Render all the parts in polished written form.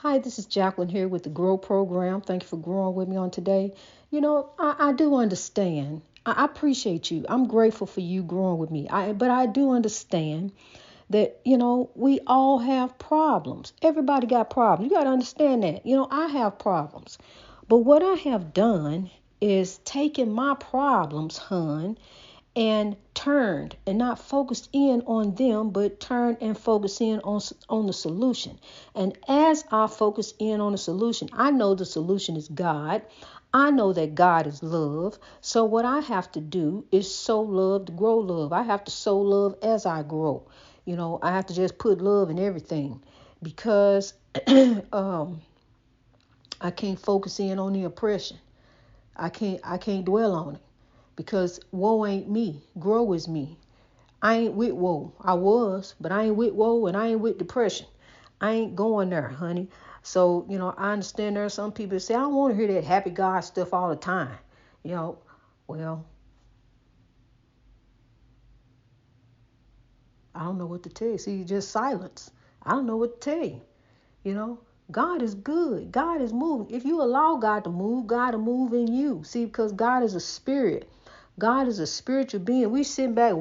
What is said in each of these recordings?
Hi, this is Jacqueline here with the Grow Program. Thank you for growing with me on today. I do understand. I appreciate you. I'm grateful for you growing with me. But I do understand that, we all have problems. Everybody got problems. You got to understand that. I have problems. But what I have done is taken my problems, hun, and turned and not focused in on them, but turned and focused in on the solution. And as I focus in on the solution, I know the solution is God. I know that God is love. So what I have to do is sow love to grow love. I have to sow love as I grow. I have to just put love in everything because I can't focus in on the oppression. I can't dwell on it because woe ain't me. Grow is me. I ain't with woe. I was, but I ain't with woe and I ain't with depression. I ain't going there, honey. So, I understand there are some people that say, I don't want to hear that happy God stuff all the time. You know, well, I don't know what to tell you. See, just silence. I don't know what to tell you. You know, God is good. God is moving. If you allow God to move in you. See, because God is a spirit. God is a spiritual being. We sit back,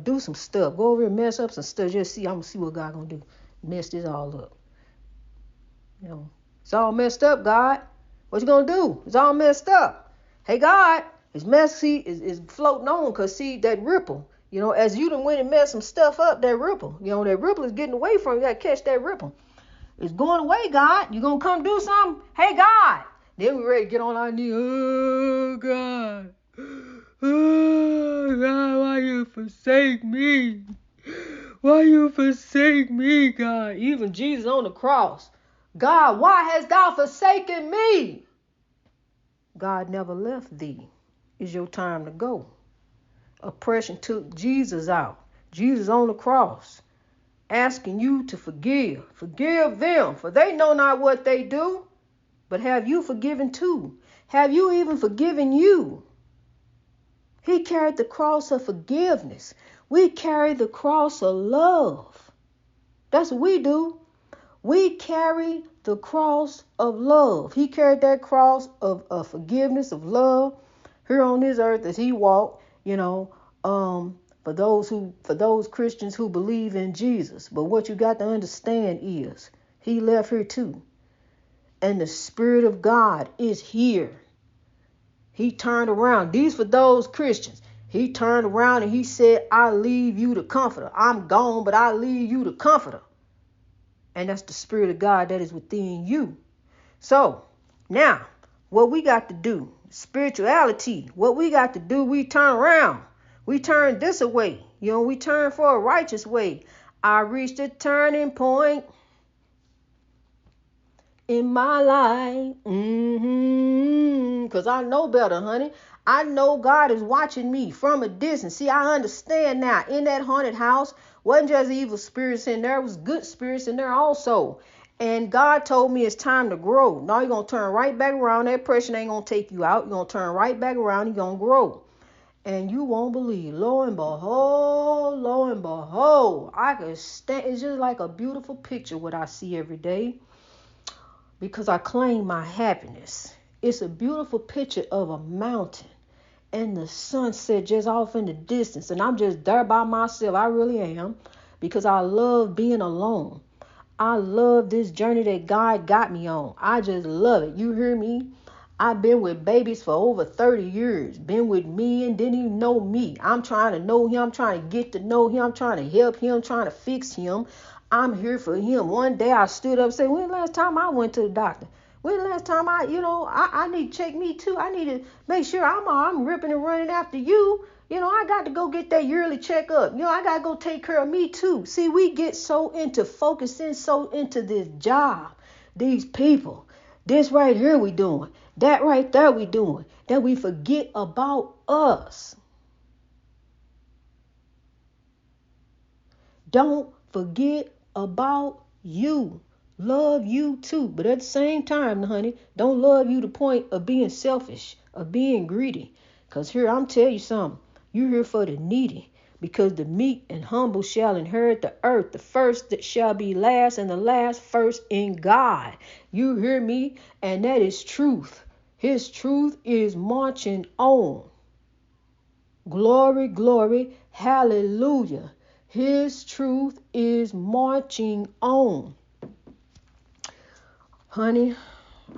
do some stuff, go over and mess up some stuff. Just see, I'm gonna see what God gonna do. Mess this all up. It's all messed up. God, what you gonna do? It's all messed up. Hey, God, it's messy. It's floating on. Cause see that ripple. As you done went and messed some stuff up, that ripple. That ripple is getting away from you. You gotta catch that ripple. It's going away, God. You gonna come do something? Hey, God. Then we ready to get on our knees. Oh, God. Oh, God, why you forsake me? Why you forsake me, God? Even Jesus on the cross. God, why hast thou forsaken me? God never left thee. It's your time to go. Oppression took Jesus out. Jesus on the cross, asking you to forgive. Forgive them, for they know not what they do. But have you forgiven too? Have you even forgiven you? He carried the cross of forgiveness. We carry the cross of love. That's what we do. We carry the cross of love. He carried that cross of forgiveness, of love, here on this earth as he walked, for those Christians who believe in Jesus. But what you got to understand is he left here too. And the Spirit of God is here. He turned around. These for those Christians. He turned around and he said, I leave you the comforter. I'm gone, but I leave you the comforter. And that's the Spirit of God that is within you. So now what we got to do, spirituality, what we got to do, we turn around. We turn this away. We turn for a righteous way. I reached a turning point in my life. Because I know better, honey. I know God is watching me from a distance. See, I understand now. In that haunted house, wasn't just evil spirits in there. It was good spirits in there also. And God told me it's time to grow. Now you're going to turn right back around. That pressure ain't going to take you out. You're going to turn right back around. You're going to grow. And you won't believe. Lo and behold, I could stand. It's just like a beautiful picture what I see every day. Because I claim my happiness. It's a beautiful picture of a mountain and the sunset just off in the distance. And I'm just there by myself. I really am. Because I love being alone. I love this journey that God got me on. I just love it. You hear me? I've been with babies for over 30 years. Been with me and didn't even know me. I'm trying to know him. I'm trying to get to know him. I'm trying to help him. Trying to fix him. I'm here for him. One day I stood up and said, when the last time I went to the doctor? When the last time I need to check me too. I need to make sure I'm ripping and running after you. I got to go get that yearly checkup. I got to go take care of me too. See, we get so into focusing, so into this job, these people, this right here we doing, that right there we doing, that we forget about us. Don't forget about you. Love you too. But at the same time, honey, don't love you to the point of being selfish, of being greedy. Because here, I'm telling you something. You're here for the needy. because the meek and humble shall inherit the earth. The first that shall be last, and the last first in God. You hear me? And that is truth. His truth is marching on. Glory, glory, hallelujah. His truth is marching on. Honey,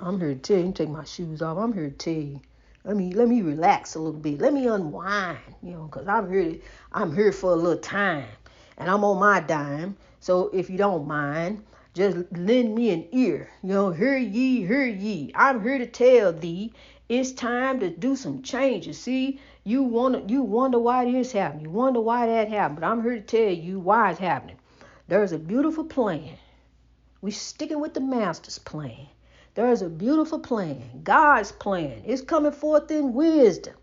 I'm here to tell you, take my shoes off. I'm here to tell you. Let me relax a little bit. Let me unwind, because I'm here for a little time. And I'm on my dime. So if you don't mind, just lend me an ear. Hear ye, hear ye. I'm here to tell thee it's time to do some changes. See, you wonder why this happened. You wonder why that happened. But I'm here to tell you why it's happening. There's a beautiful plan. We're sticking with the master's plan. There is a beautiful plan. God's plan. It's coming forth in wisdom.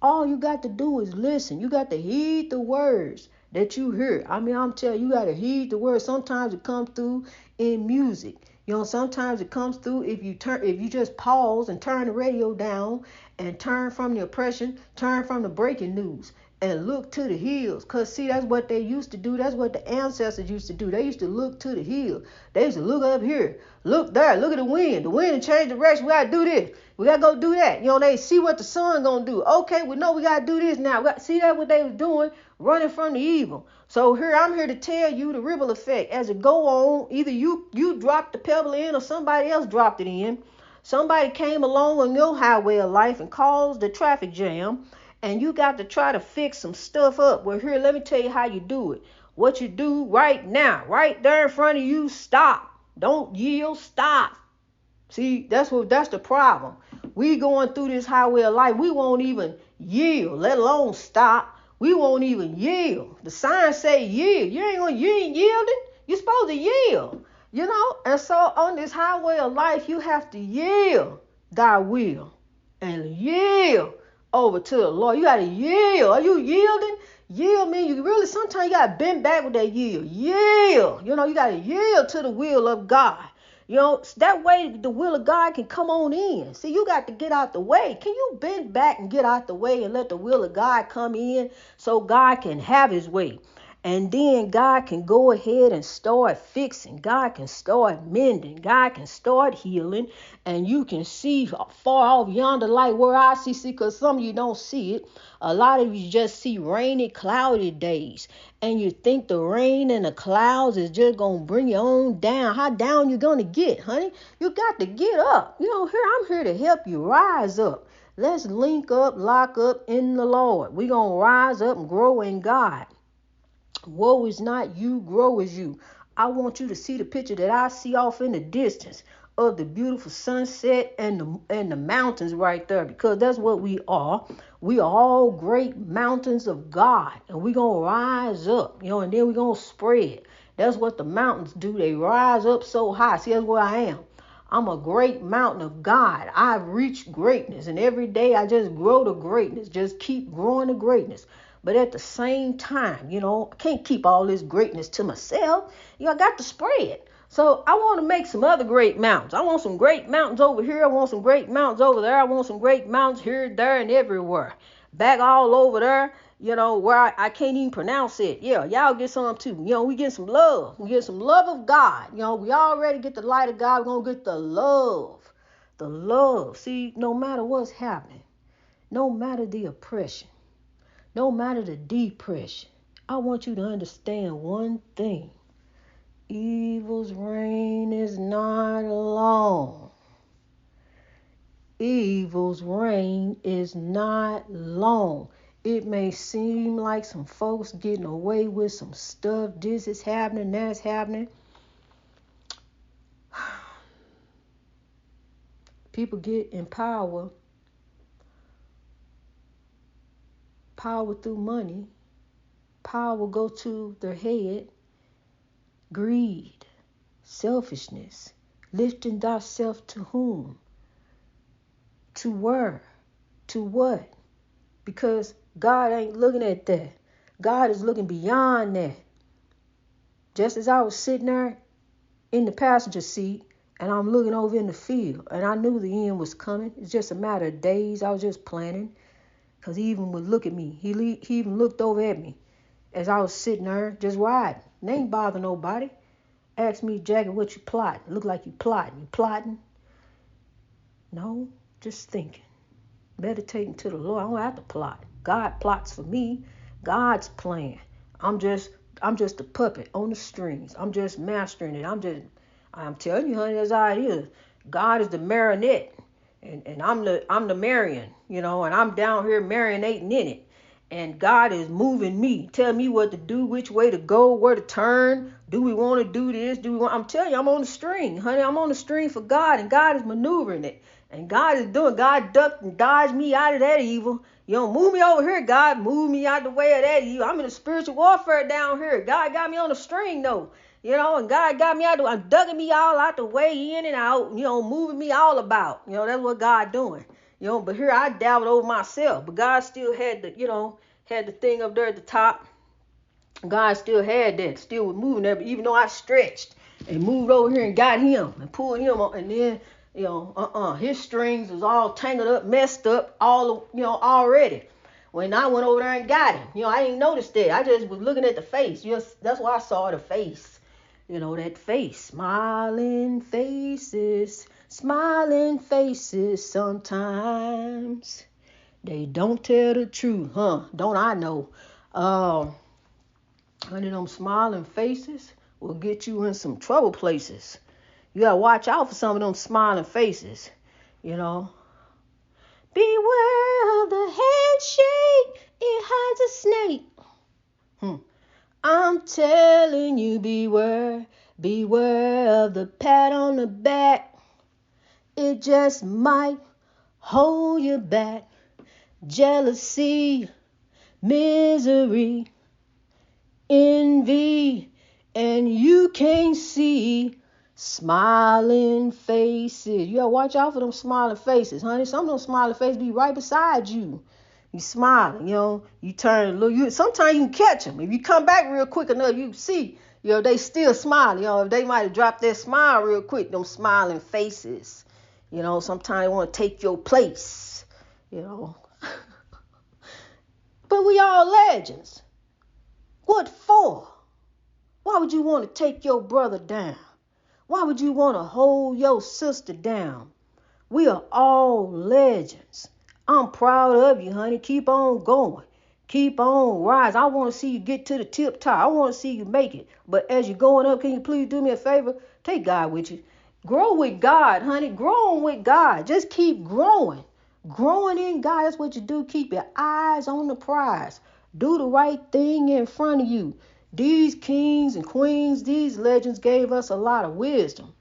All you got to do is listen. You got to heed the words that you hear. I'm telling you, you got to heed the words. Sometimes it comes through in music. Sometimes it comes through if you just pause and turn the radio down and turn from the oppression, turn from the breaking news, and look to the hills. Because, see, that's what they used to do. That's what the ancestors used to do. They used to look to the hills. They used to look up here. Look there. Look at the wind. The wind and change direction. We got to do this. We got to go do that. They see what the sun going to do. Okay, we know we got to do this now. See, that's what they was doing, running from the evil. So I'm here to tell you the ripple effect. As it go on, either you dropped the pebble in or somebody else dropped it in. Somebody came along on your highway of life and caused the traffic jam. And you got to try to fix some stuff up. Well, here, let me tell you how you do it. What you do right now, right there in front of you, stop. Don't yield, stop. See, that's the problem. We going through this highway of life. We won't even yield, let alone stop. We won't even yield. The signs say yield. You ain't yielding. You're supposed to yield. And so on this highway of life, you have to yield thy will and yield over to the Lord. You got to yield. Are you yielding? Yield means you really, sometimes you got to bend back with that yield. Yield. You got to yield to the will of God. That way the will of God can come on in. See, you got to get out the way. Can you bend back and get out the way and let the will of God come in so God can have his way? And then God can go ahead and start fixing. God can start mending. God can start healing. And you can see far off yonder light where I see, because some of you don't see it. A lot of you just see rainy, cloudy days. And you think the rain and the clouds is just going to bring you on down. How down you going to get, honey? You got to get up. I'm here to help you rise up. Let's link up, lock up in the Lord. We're going to rise up and grow in God. Woe is not you, grow as you. I want you to see the picture that I see off in the distance of the beautiful sunset and the mountains right there, because that's what we are. We are all great mountains of God, and we're going to rise up, and then we're going to spread. That's what the mountains do. They rise up so high. See, that's where I am. I'm a great mountain of God. I've reached greatness, and every day I just grow to greatness, just keep growing to greatness. But at the same time, I can't keep all this greatness to myself. I got to spread. So I want to make some other great mountains. I want some great mountains over here. I want some great mountains over there. I want some great mountains here, there, and everywhere. Back all over there, where I can't even pronounce it. Yeah, y'all get some too. We get some love. We get some love of God. We already get the light of God. We're going to get the love. The love. See, no matter what's happening, no matter the oppression, no matter the depression, I want you to understand one thing. Evil's reign is not long. Evil's reign is not long. It may seem like some folks getting away with some stuff. This is happening, that's happening. People get in power through money. Power will go to their head. Greed, selfishness, lifting thyself to whom? To where? To what? Because God ain't looking at that. God is looking beyond that. Just as I was sitting there in the passenger seat and I'm looking over in the field and I knew the end was coming. It's just a matter of days. I was just planning, because he even would look at me. He even looked over at me. as I was sitting there just riding. They ain't bother nobody. Asked me, Jackie, what you plotting? Look like you plotting. You plotting? No, just thinking. Meditating to the Lord. I don't have to plot. God plots for me. God's plan. I'm just a puppet on the strings. I'm just mastering it. I'm telling you, honey, that's how it is. God is the marionette, and I'm the Marion, and I'm down here marinating in it. And God is moving me, telling me what to do, which way to go, where to turn. Do we want to do this? I'm telling you, I'm on the string, honey. I'm on the string for God, and God is maneuvering it. And God ducked and dodged me out of that evil. Move me over here, God. Move me out the way of that evil. I'm in a spiritual warfare down here. God got me on the string, though. And God got me I'm ducking me all out the way, in and out, moving me all about. That's what God doing. But here I dabbled over myself. But God still had the thing up there at the top. God still had that, still was moving there. But even though I stretched and moved over here and got him and pulled him on, and then his strings was all tangled up, messed up, already. When I went over there and got him, I ain't noticed that. I just was looking at the face. That's why I saw the face. That face. Smiling faces sometimes. They don't tell the truth, huh? Don't I know? Honey, them smiling faces will get you in some trouble places. You gotta watch out for some of them smiling faces, Beware of the handshake, it hides a snake. I'm telling you, beware of the pat on the back. It just might hold you back. Jealousy, misery, envy, and you can't see smiling faces. You gotta watch out for them smiling faces, honey. Some of them smiling faces be right beside you. You smiling, you turn and look. Sometimes you can catch them. If you come back real quick enough, you see, they still smiling. If they might have dropped their smile real quick, them smiling faces. Sometimes they want to take your place, But we all legends. What for? Why would you want to take your brother down? Why would you want to hold your sister down? We are all legends. I'm proud of you, honey. Keep on going. Keep on rising. I want to see you get to the tip top. I want to see you make it. But as you're going up, can you please do me a favor? Take God with you. Grow with God, honey. Grow with God. Just keep growing. Growing in God, that's what you do. Keep your eyes on the prize. Do the right thing in front of you. These kings and queens, these legends gave us a lot of wisdom.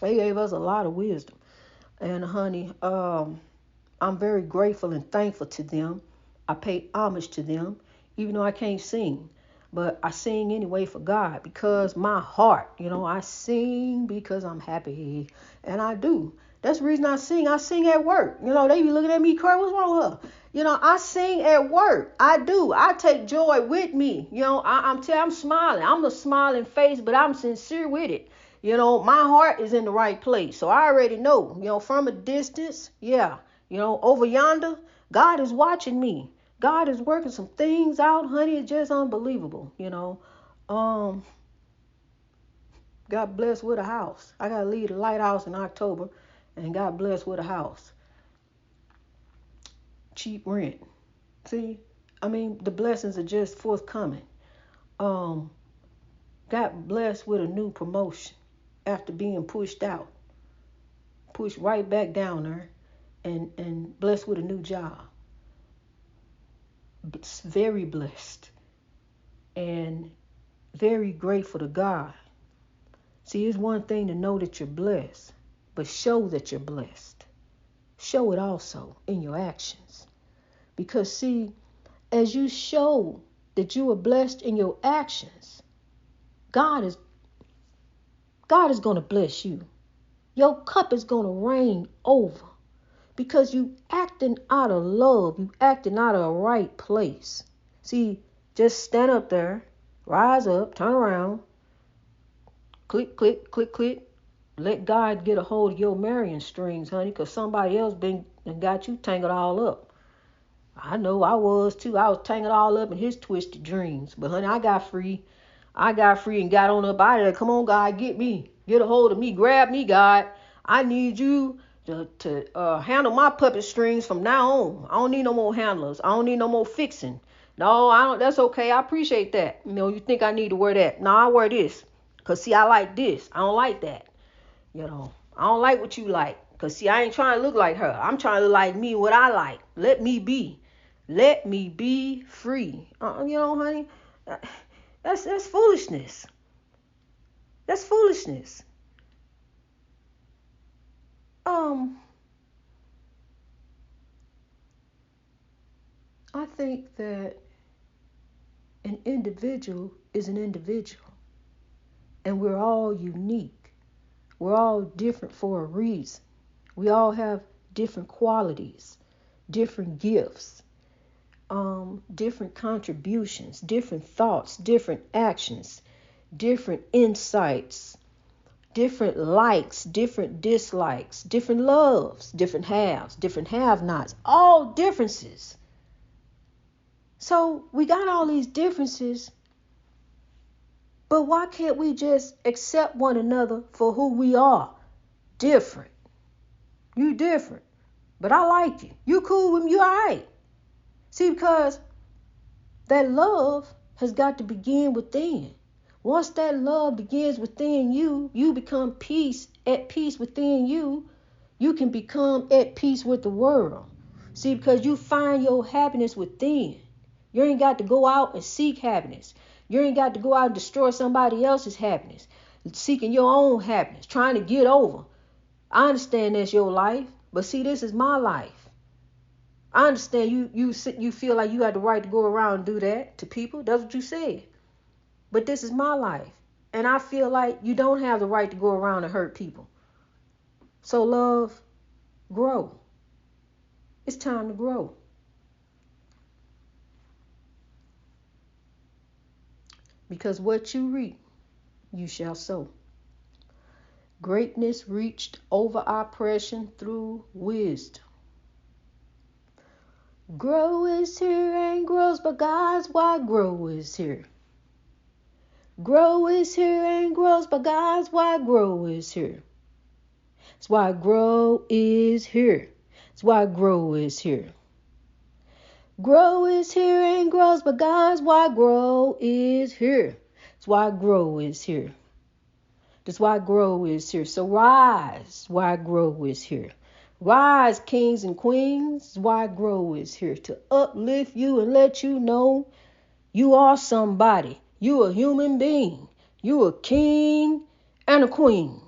They gave us a lot of wisdom. And honey, I'm very grateful and thankful to them. I pay homage to them, even though I can't sing. But I sing anyway for God because my heart, I sing because I'm happy. And I do. That's the reason I sing. I sing at work. They be looking at me crying, what's wrong with her? I sing at work. I do. I take joy with me. I'm smiling. I'm a smiling face, but I'm sincere with it. My heart is in the right place. So I already know, from a distance, over yonder, God is watching me. God is working some things out, honey. It's just unbelievable, Got blessed with a house. I got to leave the lighthouse in October and got blessed with a house. Cheap rent. See, the blessings are just forthcoming. Got blessed with a new promotion after being pushed out. Pushed right back down there and blessed with a new job. Very blessed and very grateful to God. See, it's one thing to know that you're blessed, but show that you're blessed. Show it also in your actions. Because see, as you show that you are blessed in your actions, God is going to bless you. Your cup is going to rain over. Because you acting out of love. You acting out of a right place. See, just stand up there. Rise up. Turn around. Click, click, click, click. Let God get a hold of your marrying strings, honey. Because somebody else got you tangled all up. I know I was too. I was tangled all up in his twisted dreams. But honey, I got free. I got free and got on up out of there. Come on, God, get me. Get a hold of me. Grab me, God. I need you to handle my puppet strings from now on. I don't need no more handlers. I don't need no more fixing. No, I don't. That's okay. I appreciate that. You know, you think I need to wear that? No, I wear this. Cause see, I like this. I don't like that. You know, I don't like what you like. Cause see, I ain't trying to look like her. I'm trying to look like me, what I like. Let me be. Let me be free. You know, honey, that's foolishness. That's foolishness. Um, I think that an individual is an individual, and we're all unique. We're all different for a reason. We all have different qualities, different gifts, different contributions, different thoughts, different actions, different insights, different likes, different dislikes, different loves, different haves, different have-nots, all differences. So we got all these differences, but why can't we just accept one another for who we are? Different. You different. But I like you. You cool with me, you alright. See, because that love has got to begin within. Once that love begins within you, you become at peace within you. You can become at peace with the world. See, because you find your happiness within. You ain't got to go out and seek happiness. You ain't got to go out and destroy somebody else's happiness. Seeking your own happiness, trying to get over. I understand that's your life, but see, this is my life. I understand you feel like you got the right to go around and do that to people. That's what you said. But this is my life. And I feel like you don't have the right to go around and hurt people. So love, grow. It's time to grow. Because what you reap, you shall sow. Greatness reached over oppression through wisdom. Grow is here and grows, but God's why grow is here. Grow is here and grows, but God's why grow is here. That's why grow is here. That's why grow is here. Grow is here and grows, but God's why grow is here. That's why grow is here. That's why grow is here. So rise, why grow is here. Rise, kings and queens, why grow is here. To uplift you and let you know you are somebody. You a human being. You a king and a queen.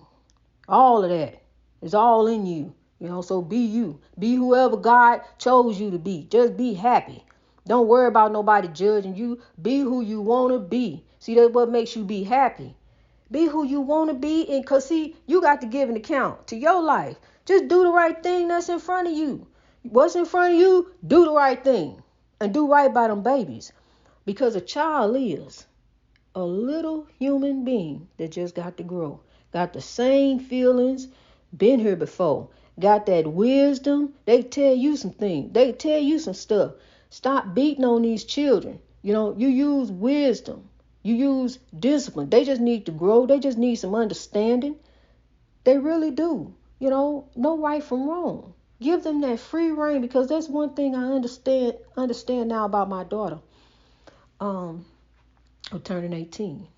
All of that is all in you. You know, so be you. Be whoever God chose you to be. Just be happy. Don't worry about nobody judging you. Be who you want to be. See, that's what makes you be happy. Be who you want to be. And because, see, you got to give an account to your life. Just do the right thing that's in front of you. What's in front of you, do the right thing. And do right by them babies. Because a child is a little human being that just got to grow. Got the same feelings, been here before. Got that wisdom. They tell you some things. They tell you some stuff. Stop beating on these children. You know, you use wisdom. You use discipline. They just need to grow. They just need some understanding. They really do. You know, no right from wrong. Give them that free reign, because that's one thing I understand now about my daughter. Of turning 18.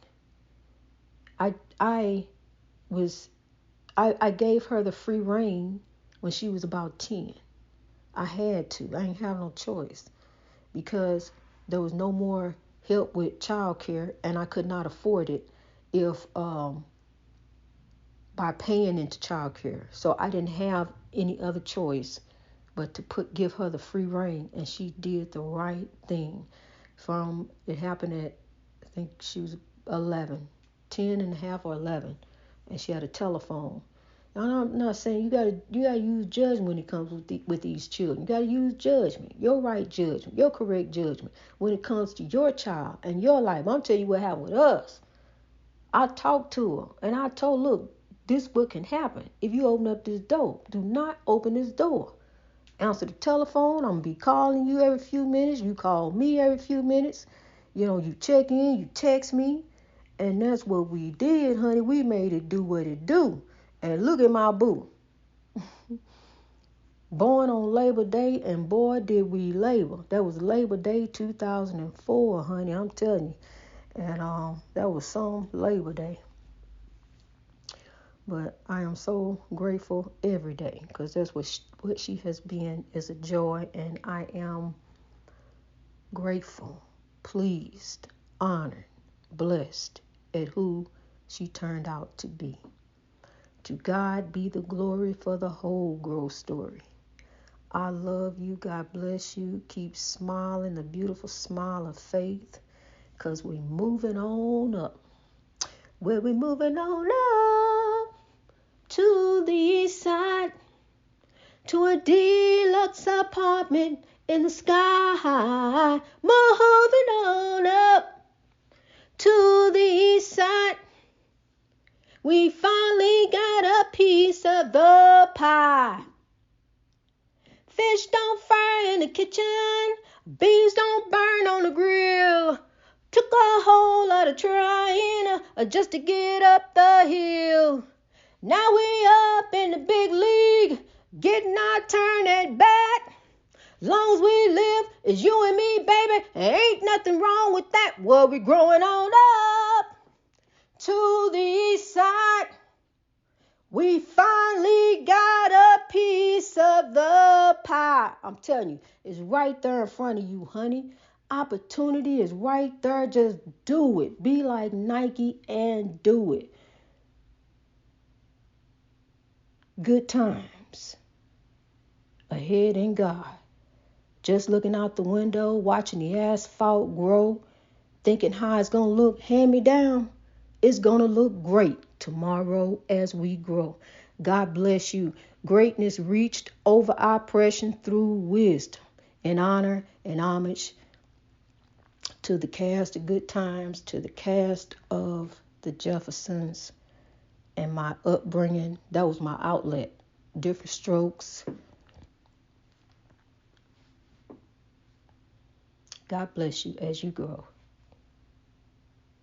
I gave her the free reign when she was about 10. I had to. I ain't have no choice, because there was no more help with childcare, and I could not afford it if by paying into childcare. So I didn't have any other choice but to give her the free reign, and she did the right thing. It happened at, I think she was 11, 10 and a half or 11, and she had a telephone. Now, I'm not saying you gotta use judgment when it comes with these children. You gotta use judgment, your right judgment, your correct judgment when it comes to your child and your life. I'm telling you what happened with us. I talked to her and I told, look, this what can happen if you open up this door. Do not open this door. answer the telephone. I'm going to be calling you every few minutes. You call me every few minutes. You check in, you text me. And that's what we did, honey. We made it do what it do. And look at my boo. Born on Labor Day, and boy, did we labor. That was Labor Day 2004, honey. I'm telling you. And that was some Labor Day. But I am so grateful every day, because that's what she has been, is a joy. And I am grateful, pleased, honored, blessed at who she turned out to be. To God be the glory for the whole growth story. I love you. God bless you. Keep smiling, the beautiful smile of faith, because we're moving on up. We're moving on up to the east side, to a deluxe apartment in the sky. Moving on up to the east side. We finally got a piece of the pie. Fish don't fry in the kitchen. Beans don't burn on the grill. Took a whole lot of trying just to get up the hill. Now we up in the big league, getting our turn at bat. Long as we live, it's you and me, baby. Ain't nothing wrong with that. Well, we growing on up to the east side. We finally got a piece of the pie. I'm telling you, it's right there in front of you, honey. Opportunity is right there. Just do it. Be like Nike and do it. Good times ahead in God. Just looking out the window, watching the asphalt grow, thinking how it's going to look hand me down. It's going to look great tomorrow as we grow. God bless you. Greatness reached over oppression through wisdom and honor and homage to the cast of Good Times, to the cast of the Jeffersons, and my upbringing. That was my outlet. Different strokes. God bless you as you grow.